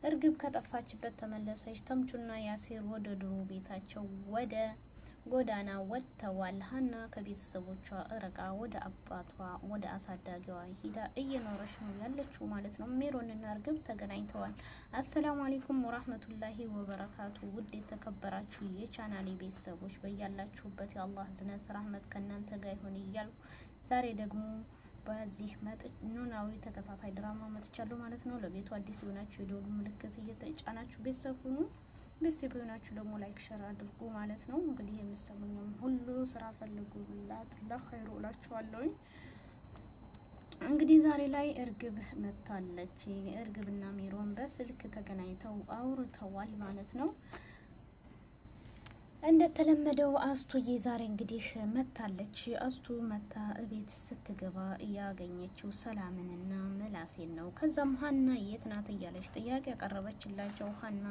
እርግብ ከጠፋችበት ተመለሰች። ተምቹና ያሲር ወደ ድሮ ቤታቸው ወደ ጎዳና ወጥተዋል። ሀና ከቤተሰቦቿ እርቃ ወደ አባቷ ወደ አሳዳጊዋ ሂዳ እየኖረች ነው ያለችው ማለት ነው። ሜሮንና እርግብ ተገናኝተዋል። አሰላሙ አለይኩም ወራህመቱላሂ ወበረካቱ። ውድ የተከበራችሁ የቻናሌ ቤተሰቦች በያላችሁበት የአላህ ዝነት ረህመት ከእናንተ ጋር ይሁን እያልኩ ዛሬ ደግሞ በዚህ ኖላዊ ተከታታይ ድራማ መጥቻለሁ ማለት ነው። ለቤቱ አዲስ የሆናችሁ የደወሉ ምልክት እየተጫናችሁ ቤተሰብ ሁኑ። ቤተሰብ የሆናችሁ ደግሞ ላይክ ሸር አድርጉ ማለት ነው። እንግዲህ የምትሰሙኝም ሁሉ ስራ ፈልጉላት ለኸይሩ እላችኋለሁ። እንግዲህ ዛሬ ላይ እርግብ መታለች። እርግብና ሜሮን በስልክ ተገናኝተው አውርተዋል ማለት ነው። እንደተለመደው አስቱዬ ዛሬ እንግዲህ መታለች። አስቱ መታ እቤት ስትገባ እያገኘችው ሰላምንና ምላሴን ነው። ከዛም ሀና የት ናት እያለች ጥያቄ ያቀረበችላቸው ሀና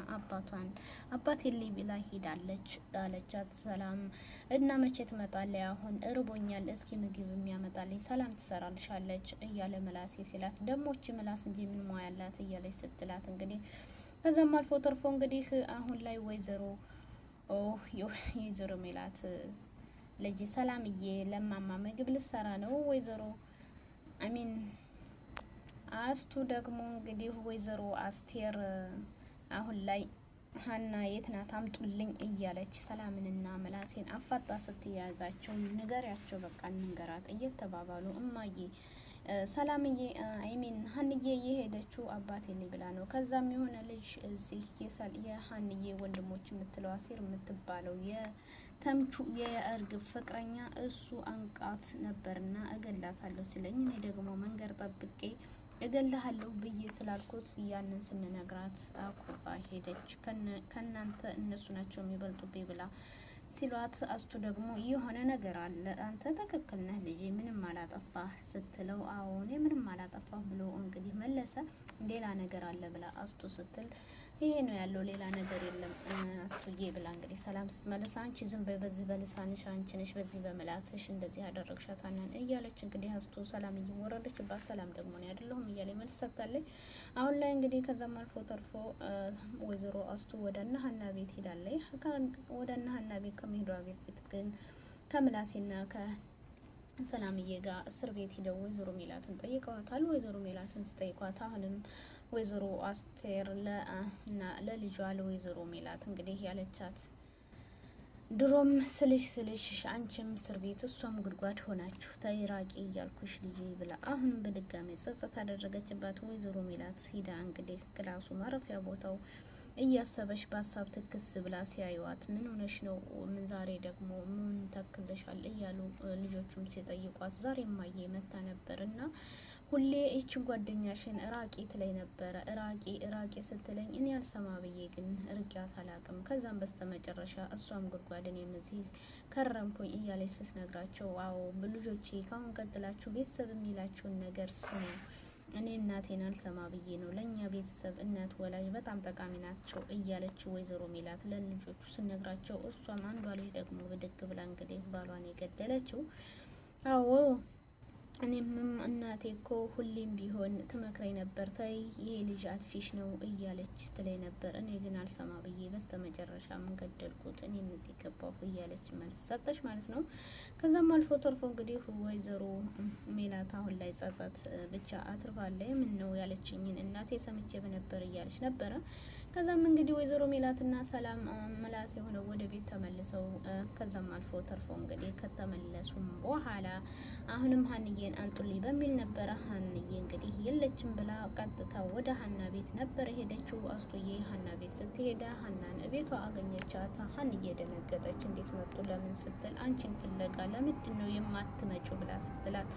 አባት የለኝ ብላ ሄዳለች አለቻት። ሰላም እና መቼ ትመጣለች? አሁን እርቦኛል፣ እስኪ ምግብ የሚያመጣልኝ ሰላም ትሰራልሻለች እያለ ምላሴ ሲላት ደሞች ምላስ እንጂ ምን ሙያ ያላት እያለች ስትላት እንግዲህ ከዛም አልፎ ተርፎ እንግዲህ አሁን ላይ ወይዘሮ ሜላት ልጅ ሰላምዬ ለማማ ምግብ ልሰራ ነው። ወይዘሮ አሚን አስቱ ደግሞ እንግዲህ ወይዘሮ አስቴር አሁን ላይ ሀና የት ናት አምጡልኝ እያለች ሰላምንና ምላሴን አፋጣ ስትያዛቸው ንገሪያቸው በቃ እንንገራት እየተባባሉ እማዬ ሰላምዬ አይሚን ሀንዬ የሄደችው አባቴ ልኝ ብላ ነው። ከዛም የሆነ ልጅ እዚህ የሀንዬ ወንድሞች የምትለው አሴር የምትባለው የተምቹ የእርግብ ፍቅረኛ እሱ አንቃት ነበርና እገላታለሁ ሲለኝ እኔ ደግሞ መንገድ ጠብቄ እገላሃለሁ ብዬ ስላልኩት ያንን ስንነግራት አኩርፋ ሄደች። ከናንተ እነሱ ናቸው የሚበልጡብኝ ብላ ሲሏት አስቱ ደግሞ የሆነ ነገር አለ፣ አንተ ትክክል ነህ ልጄ ምንም አላጠፋህ ስትለው አዎ እኔ ምንም አላጠፋህ ብሎ እንግዲህ መለሰ። ሌላ ነገር አለ ብላ አስቱ ስትል ይሄ ነው ያለው ሌላ ነገር የለም አስቱዬ ብላ እንግዲህ ሰላም ስትመልስ አንቺ ዝም በይ በዚህ በልሳንሽ አንቺ ነሽ በዚህ በምላስሽ እንደዚህ ያደረግሻት ሀናን እያለች እንግዲህ አስቱ ሰላም እየወረደችባት ሰላም ደግሞ ነው አይደለሁም እያለ መልስ ሰጥታለች። አሁን ላይ እንግዲህ ከዛም አልፎ ተርፎ ወይዘሮ አስቱ ወደ እነ ሀና ቤት ሄዳለች። ወደ እነ ሀና ቤት ከመሄዷ በፊት ግን ከምላሴና ከሰላምዬ ጋር እስር ቤት ሂደው ወይዘሮ ሜላትን ጠይቀዋታል። ወይዘሮ ሜላትን ሲጠይቋት አሁንም ወይዘሮ አስቴር ለልጇ ለወይዘሮ ሜላት እንግዲህ ያለቻት ድሮም ስልሽ አንቺም እስር ቤት እሷም ጉድጓድ ሆናችሁ ተይራቂ እያልኩሽ ልጄ ብላ አሁንም በድጋሚ ጸጸት አደረገችባት። ወይዘሮ ሜላት ሂዳ እንግዲህ ክላሱ ማረፊያ ቦታው እያሰበች በሀሳብ ትክስ ብላ ሲያዩዋት ምን ሆነሽ ነው? ምን ዛሬ ደግሞ ምን ተክልሻል? እያሉ ልጆቹም ሲጠይቋት ዛሬ ማየ መታ ነበር እና ሁሌ ይችን ጓደኛሽን እራቂ ትለኝ ነበረ። እራቂ ስትለኝ እኔ አልሰማ ብዬ ግን ርቂያት አላቅም። ከዛም በስተመጨረሻ እሷም ጉድጓድን የምዚህ ከረምኩኝ እያለች ስትነግራቸው አዎ ልጆቼ ካሁን ቀጥላችሁ ቤተሰብ የሚላችሁን ነገር ስሙ። እኔ እናቴን አልሰማ ብዬ ነው። ለእኛ ቤተሰብ እናት ወላጅ በጣም ጠቃሚ ናቸው እያለች ወይዘሮ ሜላት ለልጆቹ ስነግራቸው እሷም አንዷ ልጅ ደግሞ ብድግ ብላ እንግዲህ ባሏን የገደለችው አዎ እኔም እናቴ እኮ ሁሌም ቢሆን ትመክረኝ ነበር ተይ ይሄ ልጅ አትፊሽ ነው እያለች ትለኝ ነበር። እኔ ግን አልሰማ ብዬ በስተመጨረሻም ገደልኩት እኔም እዚህ ገባሁ እያለች መልስ ሰጠች ማለት ነው። ከዛም አልፎ ተርፎ እንግዲህ ወይዘሮ ሜላት አሁን ላይ ጸጸት ብቻ አትርፋለች። ምን ነው ያለችኝን እናቴ ሰምቼ በነበር እያለች ነበረ። ከዛም እንግዲህ ወይዘሮ ሜላትና ሰላም ምላስ የሆነው ወደ ቤት ተመልሰው ከዛም አልፎ ተርፎ እንግዲህ ከተመለሱም በኋላ አሁንም ሀንዬ አንጡልኝ በሚል ነበረ። ሀንዬ እንግዲህ የለችም ብላ ቀጥታ ወደ ሀና ቤት ነበር ሄደችው። አስቱዬ ሀና ቤት ስትሄደ ሀናን ቤቷ አገኘቻት። ሀንዬ ደነገጠች። እንዴት መጡ ለምን ስትል አንቺን ፍለጋ ለምንድን ነው የማትመጪው ብላ ስትላት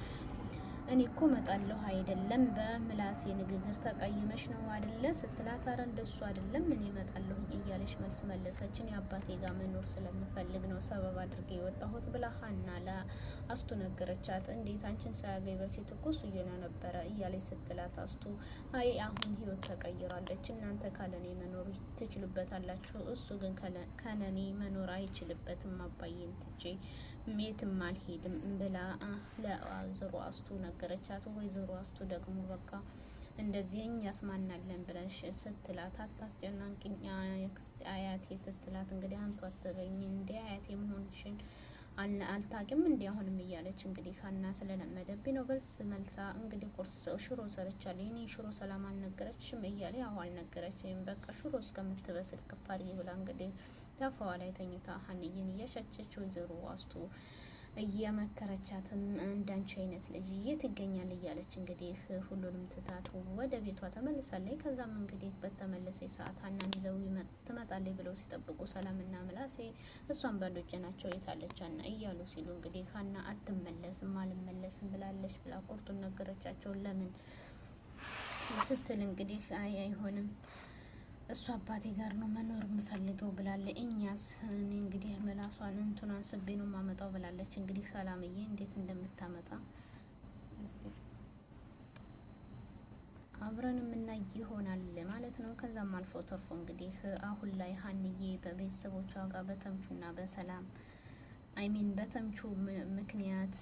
እኔ እኮ መጣለሁ አይደለም በምላሴ ንግግር ተቀይመሽ ነው አይደለ ስትላት አረ እንደሱ አይደለም እኔ መጣለሁ እያለች መልስ መለሰች። እኔ አባቴ ጋር መኖር ስለምፈልግ ነው ሰበብ አድርጌ የወጣሁት ብላ ሀና ለአስቱ ነገረቻት። እንዴት አንቺን ሳያገኝ በፊት እኮ እሱ ነበረ እያለች ስትላት አስቱ አይ አሁን ህይወት ተቀይራለች፣ እናንተ ካለኔ መኖር ትችሉበታላችሁ፣ እሱ ግን ከነኔ መኖር አይችልበትም፣ አባዬን ትቼ የትም አልሄድም ብላ ለወይዘሮ አስቱ ነገረቻት። ወይዘሮ አስቱ ደግሞ በቃ እንደዚህ እኛስ ማናለን ብለሽ ስትላት አታስጨናንቅኝ አያቴ ስትላት እንግዲህ አንቱ አትበኝ እንዴ አያቴ መሆንሽን አልታቂም እንዲ አሁንም እያለች እንግዲህ ሀና ስለለመደብኝ ነው በልስ መልሳ እንግዲህ ቁርስ ሽሮ ሰርቻለሁ የኔን ሽሮ ሰላም አልነገረችሽም እያለ ያው አልነገረችም በቃ ሽሮ እስከምትበስል ክፋሪ ብላ እንግዲህ ተፋዋ ላይ ተኝታ ሀንዬን እያሻቸች ወይዘሮ አስቱ እየመከረቻትም እንዳንቺ አይነት ልጅ የት ይገኛል እያለች እንግዲህ ሁሉንም ትታት ወደ ቤቷ ተመልሳለች። ከዛም እንግዲህ በተመለሰች ሰዓት ሀናን ይዘው ትመጣለች ብለው ሲጠብቁ ሰላምና ምላሴ እሷን ባዶ እጃቸው የታለች ሀና እያሉ ሲሉ እንግዲህ ሀና አትመለስም አልመለስም ብላለች ብላ ቁርጡን ነገረቻቸው። ለምን ስትል እንግዲህ አይ አይሆንም እሱ አባቴ ጋር ነው መኖር የምፈልገው ብላለች። እኛስ እኔ እንግዲህ ምላሷን እንትኗን ስቤ ነው ማመጣው ብላለች። እንግዲህ ሰላምዬ እንዴት እንደምታመጣ አብረን የምናይ ይሆናል ማለት ነው። ከዛም አልፎ ተርፎ እንግዲህ አሁን ላይ ሀንዬ በቤተሰቦቿ ጋር በተምቹና በሰላም አይሚን በተምቹ ምክንያት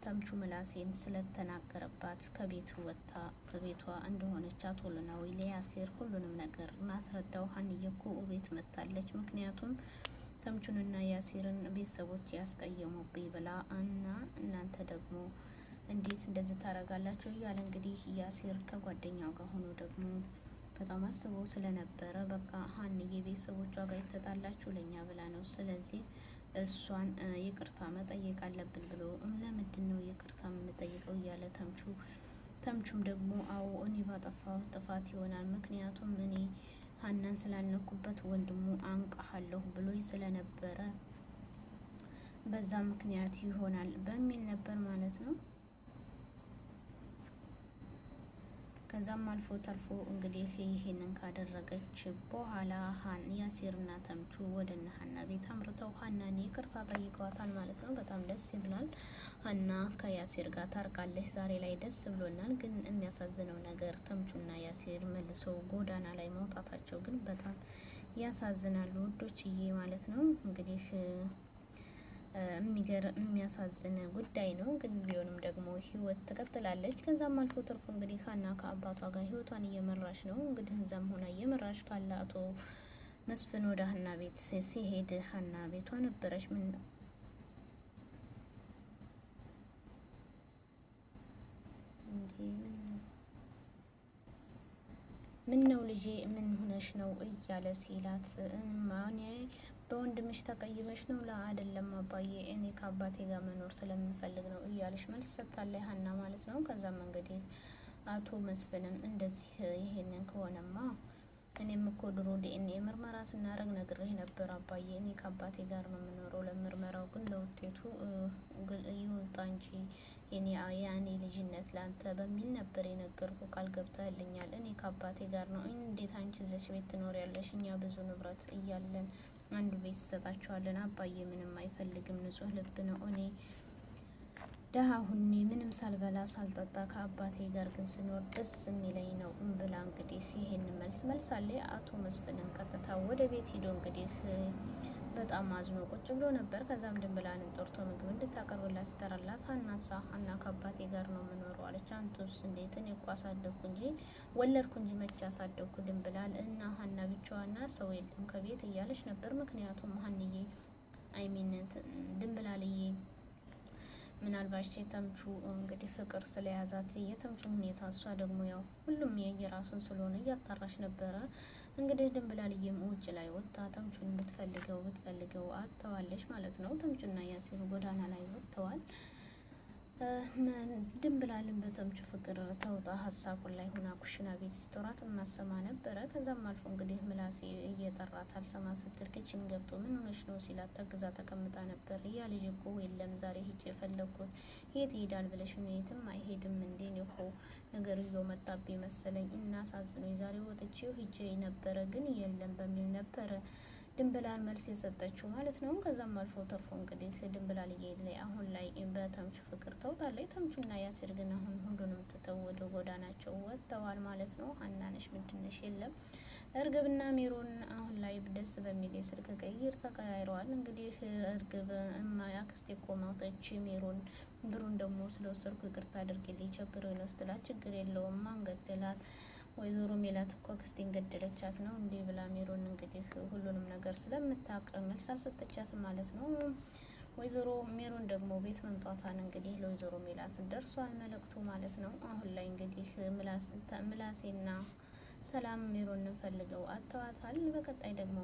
ተምቹ ምላሴን ስለተናገረባት ከቤት ወጥታ በቤቷ እንደሆነች አቶ ኖላዊ ለያሴር ሁሉንም ነገር ማስረዳው። ሀንዬ እኮ ቤት መታለች ምክንያቱም ተምቹንና ያሴርን ቤተሰቦች ያስቀየሙብኝ ብላ እና እናንተ ደግሞ እንዴት እንደዚህ ታረጋላችሁ እያለ እንግዲህ ያሴር ከጓደኛው ጋር ሆኖ ደግሞ በጣም አስቦ ስለነበረ በቃ ሀንዬ ቤተሰቦቿ ጋር የተጣላችሁ ለኛ ብላ ነው ስለዚህ እሷን ይቅርታ መጠየቅ አለብን ብሎ ለምንድን ነው ይቅርታ የምንጠይቀው እያለ ተምቹም ደግሞ አዎ እኔ ባጠፋው ጥፋት ይሆናል ምክንያቱም እኔ ሀናን ስላልነኩበት ወንድሙ አንቃሃለሁ ብሎ ስለነበረ በዛ ምክንያት ይሆናል በሚል ነበር ማለት ነው። ከዛም አልፎ ተርፎ እንግዲህ ይሄንን ካደረገች በኋላ ያሴርና ተምቹ ወደነ ሀና ቤት አምርተው ሀናን ይቅርታ ጠይቀዋታል ማለት ነው። በጣም ደስ ይላል። ሀና ከያሴር ጋር ታርቃለች። ዛሬ ላይ ደስ ብሎናል። ግን የሚያሳዝነው ነገር ተምቹና ያሴር መልሰው ጎዳና ላይ መውጣታቸው ግን በጣም ያሳዝናሉ ውዶችዬ ማለት ነው። እንግዲህ የሚያሳዝን ጉዳይ ነው። ግን ቢሆንም ደግሞ ህይወት ትቀጥላለች። ከዛም አልፎ ተርፎ እንግዲህ ሀና ከአባቷ ጋር ህይወቷን እየመራች ነው። እንግዲህ እዛም ሆና እየመራች ካለ አቶ መስፍን ወደ ሀና ቤት ሲሄድ ሀና ቤቷ ነበረች። ምን ነው ልጄ ምን ሆነሽ ነው እያለ ሲላት ማን በወንድምሽ ተቀይመሽ ነው? ላ አይደለም አባዬ እኔ ከአባቴ ጋር መኖር ስለምፈልግ ነው እያለሽ መልስ ሰጥታለች ሀና ማለት ነው። ከዛም እንግዲህ አቶ መስፍንም እንደዚህ ይሄንን ከሆነማ እኔም እኮ ድሮ ዲኤንኤ ምርመራ ስናደርግ ነግሬህ ነበር አባዬ እኔ ከአባቴ ጋር ነው የምኖረው ለምርመራው ግን ለውጤቱ ይውጣ እንጂ የኔ ልጅነት ላንተ በሚል ነበር የነገርኩ ቃል ገብተህልኛል እኔ ከአባቴ ጋር ነው እንዴት አንቺ እዚች ቤት ትኖሪያለሽ እኛ ብዙ ንብረት እያለን አንዱ ቤት ሰጣቸዋለን አባዬ ምንም አይፈልግም ንጹህ ልብ ነው እኔ ደሃ ሁኔ ምንም ሳልበላ ሳልጠጣ ከአባቴ ጋር ግን ስኖር ደስ የሚለኝ ነው ብላ እንግዲህ ይሄን መልሳለ። አቶ መስፍንም ቀጥታ ወደ ቤት ሄዶ እንግዲህ በጣም አዝኖ ቁጭ ብሎ ነበር። ከዛም ድንብላልን ጠርቶ ምግብ እንድታቀርብላት ሲጠራላት ሀና ከአባቴ ጋር ነው የምኖረው አለች። አንቱስ እንዴት እኔ እኮ አሳደግኩ እንጂ ወለድኩ እንጂ መቼ አሳደግኩ ድንብላል እና ሀና ብቻዋና ሰው የለም ከቤት እያለች ነበር። ምክንያቱም ሀንዬ አይሚን ድንብላልዬ ምናልባት የተምቹ እንግዲህ ፍቅር ስለያዛት የተምቹን ሁኔታ እሷ ደግሞ ያው ሁሉም የየራሱን ስለሆነ እያጣራሽ ነበረ። እንግዲህ ድንብላልዬም ውጭ ላይ ወጥታ ተምቹን ብትፈልገው አጥተዋለች ማለት ነው። ተምቹና ያሲር ጎዳና ላይ ወጥተዋል። ድንብላልን በተምቹ ፍቅር ተውጣ ሀሳቡን ላይ ሆና ኩሽና ቤት ስትወራት ማሰማ ነበረ። ከዛም አልፎ እንግዲህ ምላሴ እየጠራት አልሰማ ስትል ክችን ገብቶ ምን ሆነሽ ነው ሲላት ተግዛ ተቀምጣ ነበር። ያ ልጅ እኮ የለም ዛሬ ሂጅ የፈለግኩት የት ይሄዳል ብለሽ ነው? የትም አይሄድም እንዴ እኮ ነገርየው መጣብኝ መሰለኝ እና ሳዝኖኝ ዛሬ ወጥቼው ሂጄ ነበረ ግን የለም በሚል ነበረ ድንብላል መልስ የሰጠችው ማለት ነው። ከዛም አልፎ ተርፎ እንግዲህ ድንብላል ላይ አሁን ላይ በተምቹ ፍቅር ተውጣለች። ተምቹና ያሲር ግን አሁን ሁሉንም ትተው ወደ ጎዳናቸው ወጥተዋል ማለት ነው። ሀናነሽ ምንድነሽ የለም እርግብና ሜሮን አሁን ላይ ደስ በሚል የስልክ ቅይር ተቀያይረዋል። እንግዲህ እርግብ አክስቴ እኮ ሞተች፣ ሜሮን ብሩን ደግሞ ስለወሰድኩ ይቅርታ አድርግልኝ ችግር ነው ስትላት፣ ችግር የለውም ማን ገደላት? ወይዘሮ ሜላት እኮ አክስቴን ገደለቻት ነው እንዲህ ብላ ሜሮን እንግዲህ ሁሉንም ነገር ስለምታውቅ መልስ አልሰጠቻትም ማለት ነው። ወይዘሮ ሜሮን ደግሞ ቤት መምጣቷን እንግዲህ ለወይዘሮ ሜላት ደርሷል መልእክቱ ማለት ነው። አሁን ላይ እንግዲህ ምላሴና ሰላም ሜሮንን ፈልገው አጥተዋታል። በቀጣይ ደግሞ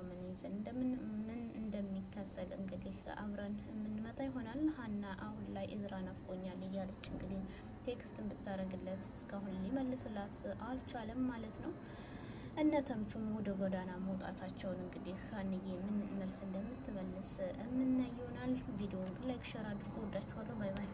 ምን እንደሚከሰል እንግዲህ አብረን የምንመጣ ይሆናል። ሀና አሁን ላይ እዝራ ናፍቆኛል እያለች እንግዲህ ቴክስትን ብታረግለት እስካሁን ሊመልስላት አልቻለም ማለት ነው። እነ ተምቹም ወደ ጎዳና መውጣታቸውን እንግዲህ ሀንዬ ምን መልስ እንደምትመልስ የምናይ ይሆናል። ቪዲዮውን ላይክ ሸር አድርጎ ወዳችኋለሁ። ባይ ባይ።